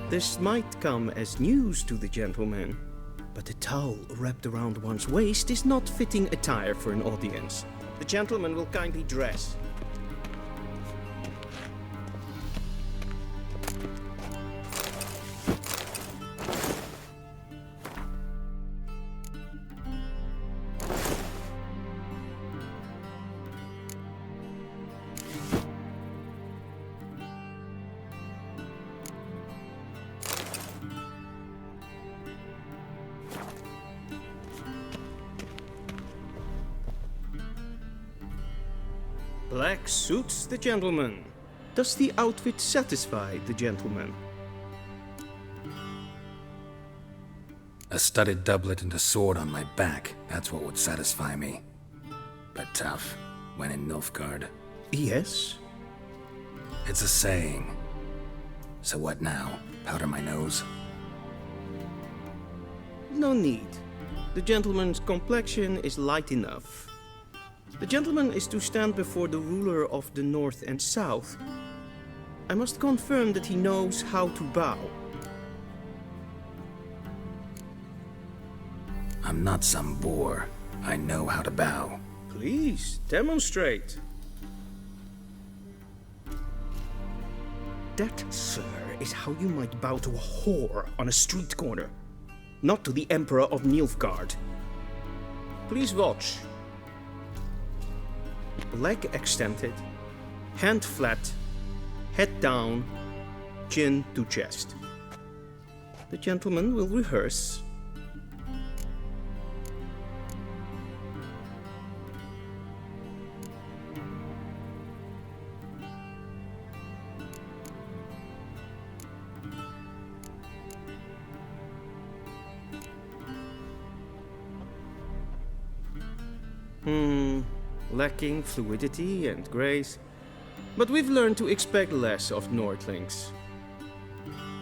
This might come as news to the gentleman, but a towel wrapped around one's waist is not fitting attire for an audience. The gentleman will kindly dress. Black suits the gentleman. Does the outfit satisfy the gentleman? A studded doublet and a sword on my back, that's what would satisfy me. But tough, when in Nilfgaard. Yes. It's a saying. So what now? Powder my nose? No need. The gentleman's complexion is light enough. The gentleman is to stand before the ruler of the North and South. I must confirm that he knows how to bow. I'm not some boor. I know how to bow. Please, demonstrate. That, sir, is how you might bow to a whore on a street corner, not to the Emperor of Nilfgaard. Please watch. Leg extended, hand flat, head down, chin to chest. The gentleman will rehearse. Lacking fluidity and grace, but we've learned to expect less of Nordlings.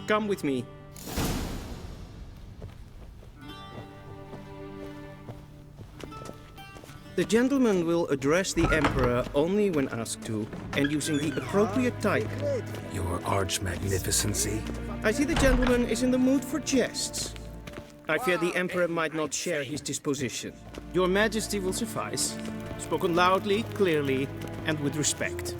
Come with me. The gentleman will address the Emperor only when asked to, and using the appropriate type. Your arch-magnificency? I see the gentleman is in the mood for jests. I fear the Emperor might not share his disposition. Your Majesty will suffice. Spoken loudly, clearly, and with respect.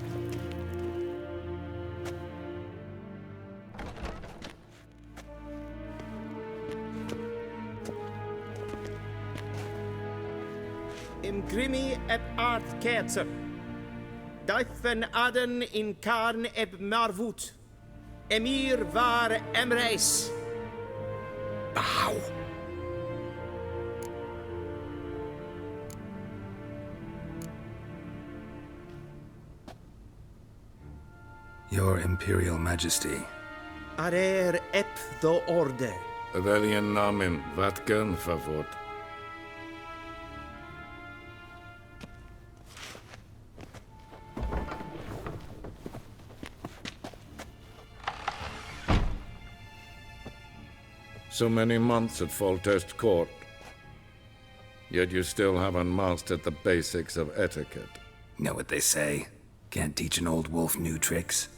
Imgrimi eb art ketzer. Daifen aden in karn eb marvut. Emir var emreis. Bow! Your Imperial Majesty. Arer ep do orde. Weljen namen, wat gern favort. So many months at Foltest Court, yet you still haven't mastered the basics of etiquette. Know what they say? Can't teach an old wolf new tricks.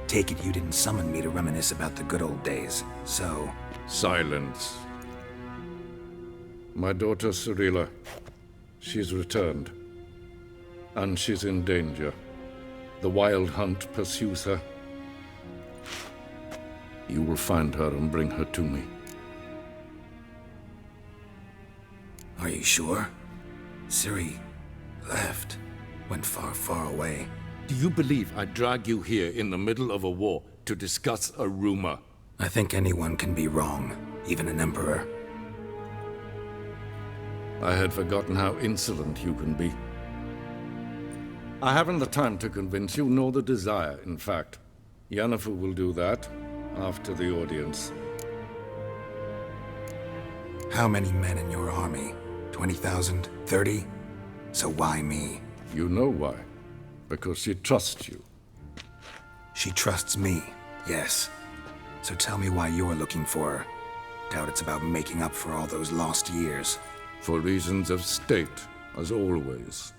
Take it you didn't summon me to reminisce about the good old days, so... Silence. My daughter Cyrilla, she's returned. And she's in danger. The Wild Hunt pursues her. You will find her and bring her to me. Are you sure? Ciri left. Went far, far away. Do you believe I'd drag you here in the middle of a war to discuss a rumor? I think anyone can be wrong, even an emperor. I had forgotten how insolent you can be. I haven't the time to convince you, nor the desire, in fact. Yennefer will do that after the audience. How many men in your army? 20,000? 30? So why me? You know why. Because she trusts you. She trusts me, yes. So tell me why you're looking for her. Doubt it's about making up for all those lost years. For reasons of state, as always.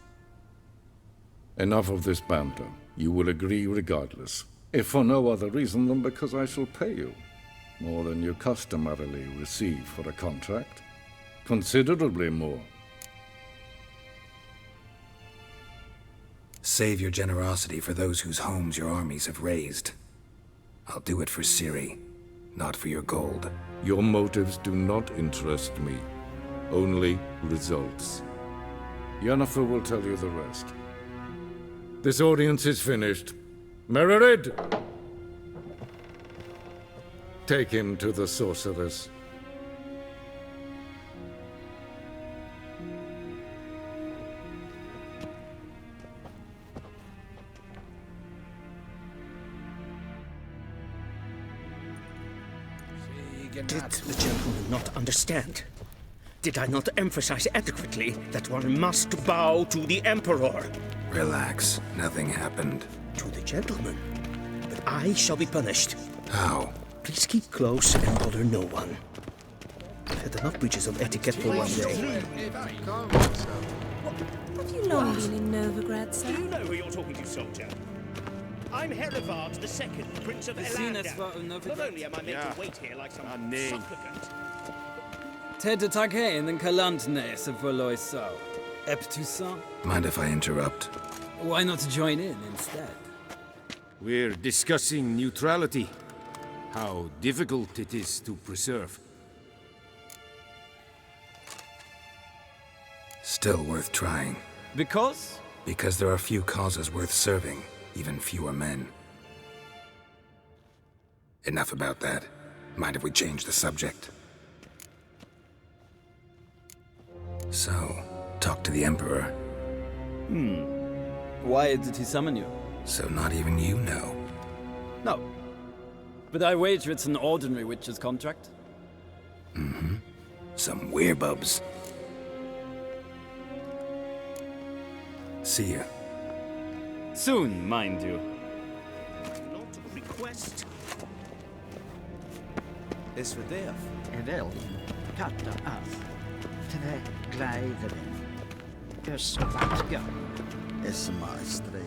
Enough of this banter. You will agree regardless, if for no other reason than because I shall pay you. More than you customarily receive for a contract. Considerably more. Save your generosity for those whose homes your armies have razed. I'll do it for Ciri, not for your gold. Your motives do not interest me. Only results. Yennefer will tell you the rest. This audience is finished. Mererid! Take him to the sorceress. Did the gentleman not understand? Did I not emphasize adequately that one must bow to the Emperor? Relax. Nothing happened. To the gentleman. But I shall be punished. How? Please keep close and bother no one. I've had enough breaches of etiquette for one day. Have you long been in Novigrad, Do sir? you know who you're talking to, soldier? I'm Herivard II, Prince of Elander. Not only am I made to wait here like some supplicant. Ted Taghain and Kalantne se Voloiso. Eptusa? Mind if I interrupt? Why not join in instead? We're discussing neutrality. How difficult it is to preserve. Still worth trying. Because? Because there are few causes worth serving, even fewer men. Enough about that. Mind if we change the subject? So, talk to the Emperor. Why did he summon you? So not even you know. No. But I wager it's an ordinary witch's contract. Some werebubs. See ya. Soon, mind you. Not request. Is för det väl katta af tre glädjen. Görs vatka. Is maestri.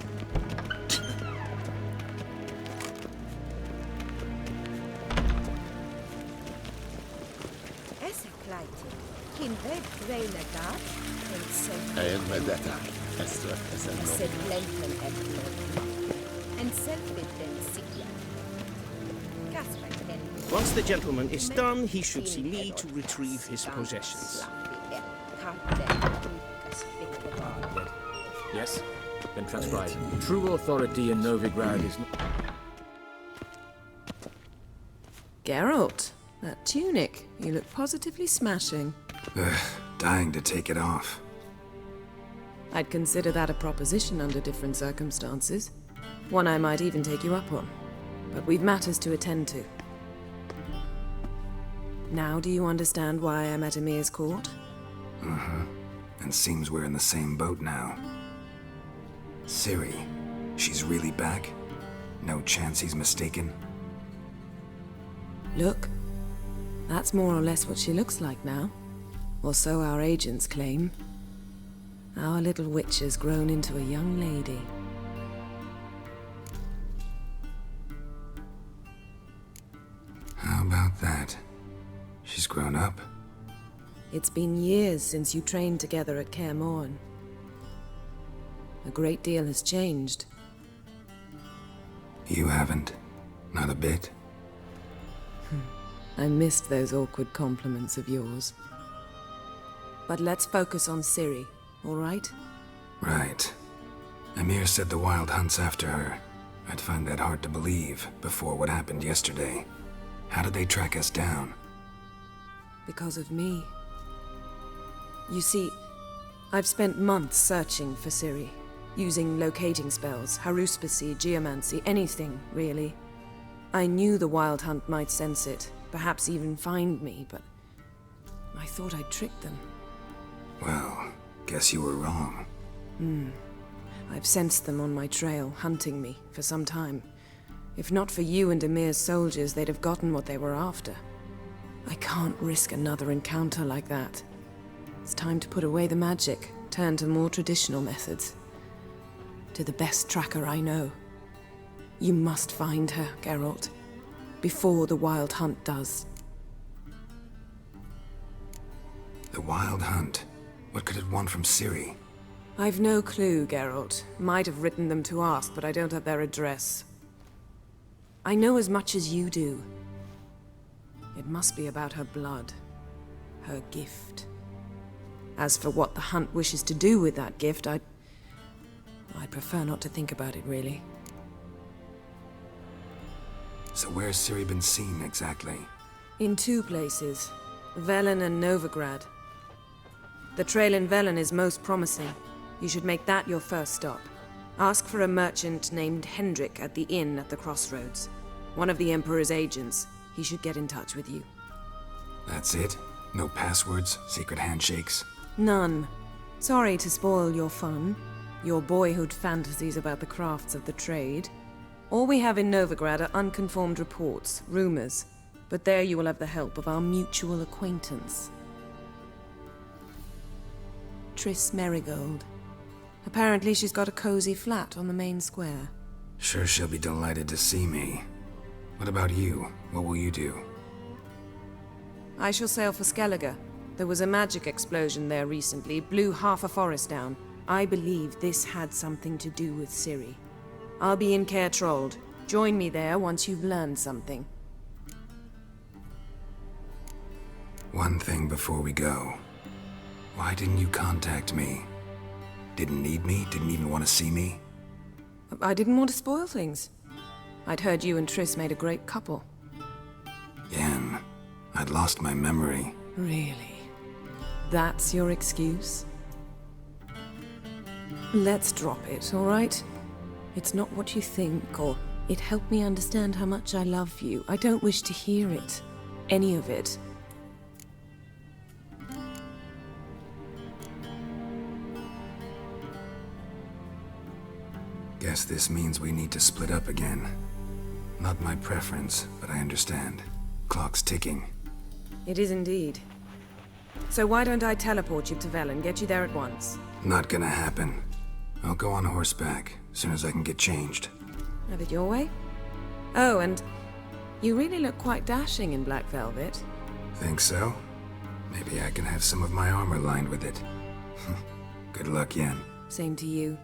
Essa kleite. Kin red dreina gab. En sen. Med detta. Estra. Sed lenten efter. En selvbitten sigla. Kasper den. Once the gentleman is done, he should see me to retrieve his possessions. Yes? Then transcribe. True authority in Novigrad is not... Geralt, that tunic. You look positively smashing. Dying to take it off. I'd consider that a proposition under different circumstances. One I might even take you up on. But we've matters to attend to. Now do you understand why I'm at Emir's court? And seems we're in the same boat now. Ciri, she's really back? No chance he's mistaken? Look, that's more or less what she looks like now. Or so our agents claim. Our little witch has grown into a young lady. How about that? She's grown up? It's been years since you trained together at Kaer Morhen. A great deal has changed. You haven't? Not a bit? I missed those awkward compliments of yours. But let's focus on Ciri, all right? Right. Emir said the Wild Hunt's after her. I'd find that hard to believe before what happened yesterday. How did they track us down? Because of me. You see, I've spent months searching for Ciri, using locating spells, haruspicy, geomancy, anything, really. I knew the Wild Hunt might sense it, perhaps even find me, but I thought I'd tricked them. Well, guess you were wrong. I've sensed them on my trail, hunting me, for some time. If not for you and Emir's soldiers, they'd have gotten what they were after. I can't risk another encounter like that. It's time to put away the magic, turn to more traditional methods. to the best tracker I know. You must find her, Geralt, before the Wild Hunt does. The Wild Hunt? What could it want from Ciri? I've no clue, Geralt. Might have written them to ask, but I don't have their address. I know as much as you do. It must be about her blood. Her gift. As for what the Hunt wishes to do with that gift, I'd prefer not to think about it, really. So where's Ciri been seen, exactly? In 2 places. Velen and Novigrad. The trail in Velen is most promising. You should make that your first stop. Ask for a merchant named Hendrik at the inn at the crossroads. One of the Emperor's agents. He should get in touch with you. That's it? No passwords? Secret handshakes? None. Sorry to spoil your fun. Your boyhood fantasies about the crafts of the trade. All we have in Novigrad are unconfirmed reports, rumors. But there you will have the help of our mutual acquaintance. Triss Merigold. Apparently she's got a cozy flat on the main square. Sure she'll be delighted to see me. What about you? What will you do? I shall sail for Skellige. There was a magic explosion there recently, blew half a forest down. I believe this had something to do with Ciri. I'll be in Caer Trold. Join me there once you've learned something. One thing before we go. Why didn't you contact me? Didn't need me? Didn't even want to see me? I didn't want to spoil things. I'd heard you and Triss made a great couple. Yen, I'd lost my memory. Really? That's your excuse? Let's drop it, all right? It's not what you think, or it helped me understand how much I love you. I don't wish to hear it. Any of it. Guess this means we need to split up again. Not my preference, but I understand. Clock's ticking. It is indeed. So why don't I teleport you to Velen, get you there at once? Not gonna happen. I'll go on horseback, as soon as I can get changed. Have it your way? Oh, and you really look quite dashing in black velvet. Think so? Maybe I can have some of my armor lined with it. Good luck, Yen. Same to you.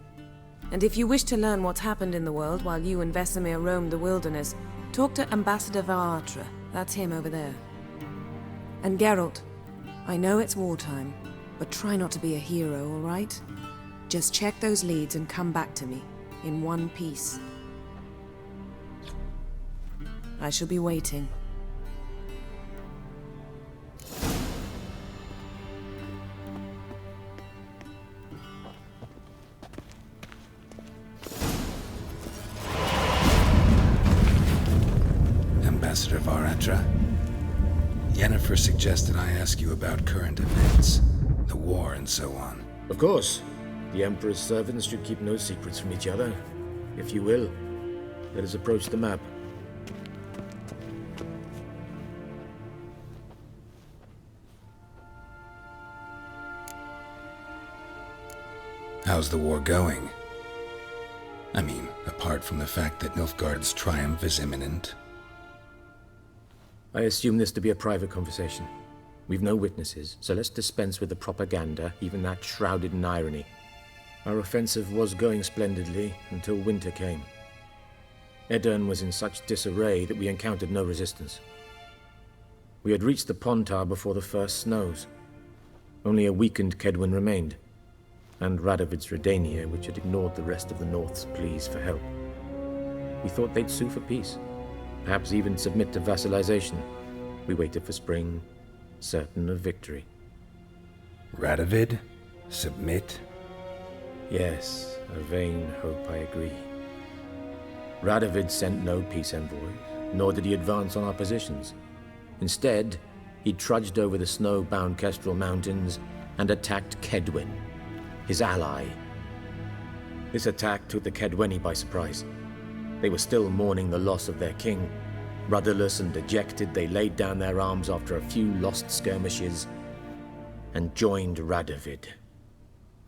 And if you wish to learn what's happened in the world while you and Vesemir roamed the wilderness, talk to Ambassador Varatra. That's him over there. And Geralt, I know it's wartime, but try not to be a hero, all right? Just check those leads and come back to me, in one piece. I shall be waiting. Ambassador Varatra, Yennefer suggested I ask you about current events, the war and so on. Of course. The Emperor's servants should keep no secrets from each other. If you will, let us approach the map. How's the war going? I mean, apart from the fact that Nilfgaard's triumph is imminent. I assume this to be a private conversation. We've no witnesses, so let's dispense with the propaganda, even that shrouded in irony. Our offensive was going splendidly until winter came. Edirn was in such disarray that we encountered no resistance. We had reached the Pontar before the first snows. Only a weakened Kedwen remained, and Radovid's Redania, which had ignored the rest of the North's pleas for help. We thought they'd sue for peace, perhaps even submit to vassalization. We waited for spring, certain of victory. Radovid? Submit? Yes, a vain hope, I agree. Radovid sent no peace envoys, nor did he advance on our positions. Instead, he trudged over the snow-bound Kestrel Mountains and attacked Kedwen, his ally. This attack took the Kedweni by surprise. They were still mourning the loss of their king. Rudderless and dejected, they laid down their arms after a few lost skirmishes and joined Radovid.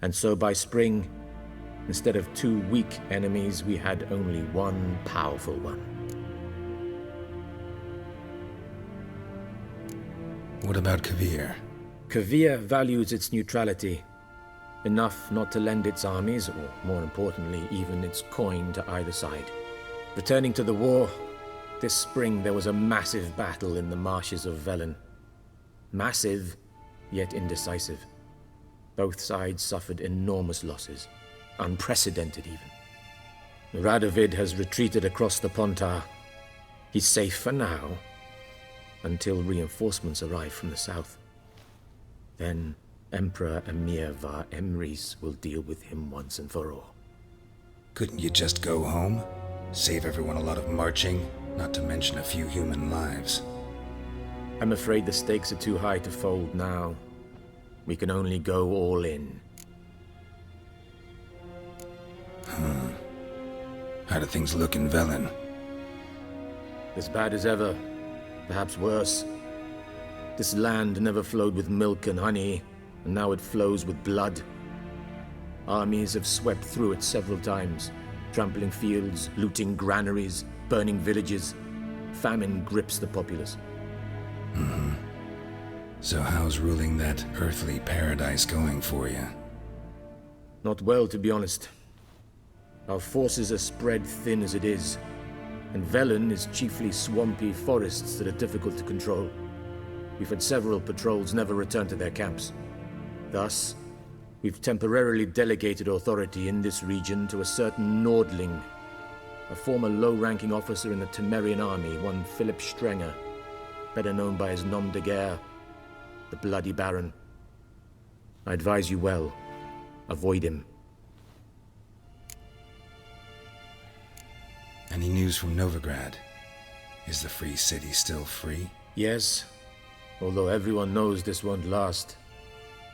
And so by spring, Instead of 2 weak enemies, we had only one powerful one. What about Kavir? Kavir values its neutrality, enough not to lend its armies, or more importantly, even its coin to either side. Returning to the war, this spring there was a massive battle in the marshes of Velen. Massive, yet indecisive. Both sides suffered enormous losses, unprecedented even. Radovid has retreated across the Pontar. He's safe for now, until reinforcements arrive from the south. Then Emperor Emir Var Emrys will deal with him once and for all. Couldn't you just go home? Save everyone a lot of marching, not to mention a few human lives. I'm afraid the stakes are too high to fold now. We can only go all in. How do things look in Velen? As bad as ever, perhaps worse. This land never flowed with milk and honey, and now it flows with blood. Armies have swept through it several times, trampling fields, looting granaries, burning villages. Famine grips the populace. So how's ruling that earthly paradise going for you? Not well, to be honest. Our forces are spread thin as it is, and Velen is chiefly swampy forests that are difficult to control. We've had several patrols never return to their camps. Thus, we've temporarily delegated authority in this region to a certain Nordling, a former low-ranking officer in the Temerian army, one Philip Strenger, better known by his nom de guerre, the Bloody Baron. I advise you well. Avoid him. Any news from Novigrad? Is the free city still free? Yes, although everyone knows this won't last.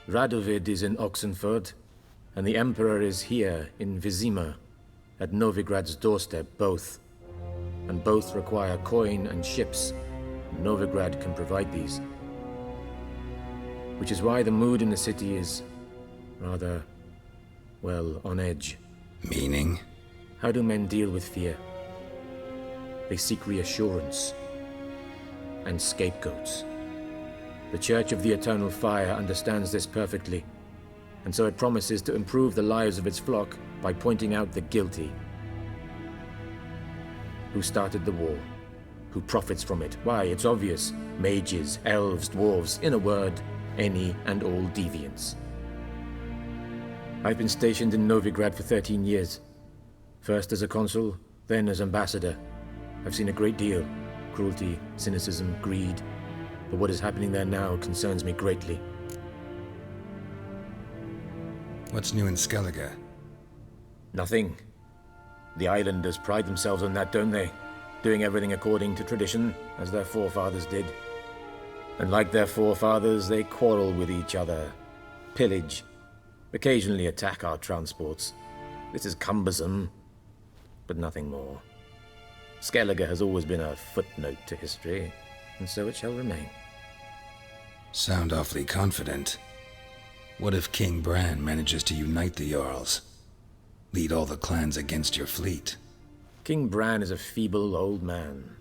Radovid is in Oxenford, and the Emperor is here in VIZIMA, at Novigrad's doorstep, both. And both require coin and ships. Novigrad can provide these. Which is why the mood in the city is rather, well, on edge. Meaning? How do men deal with fear? They seek reassurance and scapegoats. The Church of the Eternal Fire understands this perfectly, and so it promises to improve the lives of its flock by pointing out the guilty. Who started the war? Who profits from it? Why, it's obvious. Mages, elves, dwarves, in a word, any and all deviants. I've been stationed in Novigrad for 13 years. First as a consul, then as ambassador. I've seen a great deal. Cruelty, cynicism, greed. But what is happening there now concerns me greatly. What's new in Skellige? Nothing. The islanders pride themselves on that, don't they? Doing everything according to tradition, as their forefathers did. And like their forefathers, they quarrel with each other, pillage, occasionally attack our transports. This is cumbersome, but nothing more. Skellige has always been a footnote to history, and so it shall remain. Sound awfully confident. What if King Bran manages to unite the Jarls? Lead all the clans against your fleet? King Bran is a feeble old man.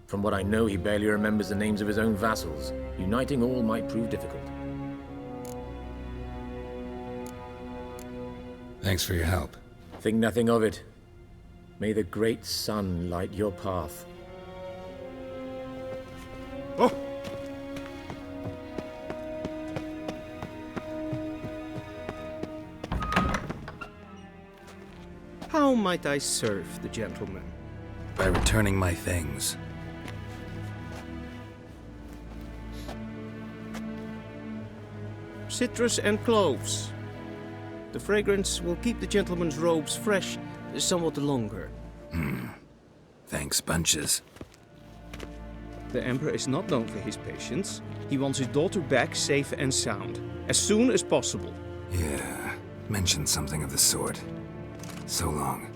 From what I know, he barely remembers the names of his own vassals. Uniting all might prove difficult. Thanks for your help. Think nothing of it. May the great sun light your path. Oh! How might I serve the gentleman? By returning my things. Citrus and cloves. The fragrance will keep the gentleman's robes fresh somewhat longer. Thanks, bunches. The Emperor is not known for his patience. He wants his daughter back safe and sound, as soon as possible. Yeah, mentioned something of the sort. So long.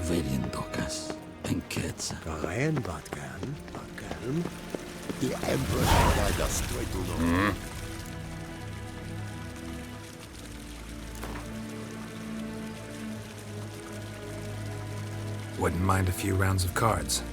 Velian Dokas and Ketsa. Karen Batkan. The Emperor shall guide us straight to the Wouldn't mind a few rounds of cards.